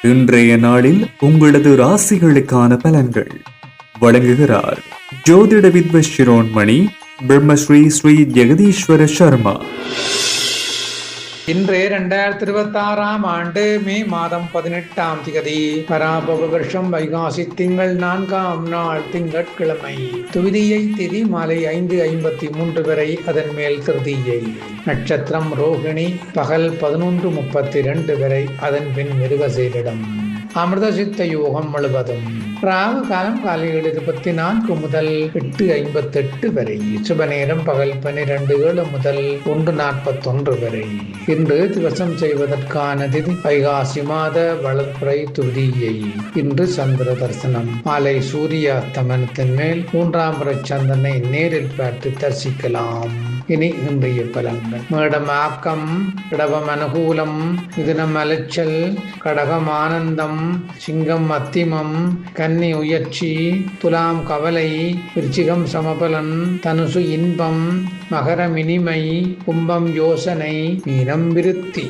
இன்றைய நாளில் உங்களது ராசிகளுக்கான பலன்கள் வழங்குகிறார் ஜோதிட வித்வ சிரோன்மணி பிரம்மஸ்ரீ ஸ்ரீ ஜெகதீஸ்வர சர்மா. இன்று 2026 ஆண்டு மே மாதம் 18ஆம் திகதி பராபவ வருஷம் வைகாசி திங்கள் 4ஆம் நாள் திங்கட்கிழமை. துவிதியை திதி மாலை 5:53 வரை, அதன் மேல் திருதியை. நட்சத்திரம் ரோகிணி பகல் 11:32 வரை, அதன் பின் மிருகசீரிடம். அமிர்த சித்த யோகம் முழுவதும் ராகு காலம் காலை 7:24 முதல் 8:58 வரை. சுப நேரம் பகல் 12:07 முதல் 1:41 வரை. இன்று திவசம் செய்வதற்கான திதி வைகாசி மாத வளர்ப்புறை துதியை. இன்று சந்திர தரிசனம். மாலை சூரிய அஸ்தமனத்தின் மேல் 3ஆம் முறை சந்திரனை நேரில் பார்த்து தரிசிக்கலாம். இனி இன்றைய பலன்கள். மேடம் ஆக்கம், இடவம் அனுகூலம், மிதுனம் அலைச்சல், கடகம் ஆனந்தம், சிங்கம் மத்திமம், கன்னி உயர்ச்சி, துலாம் கவலை, விருச்சிகம் சமபலன், தனுசு இன்பம், மகரம் இனிமை, கும்பம் யோசனை, மீனம் விருத்தி.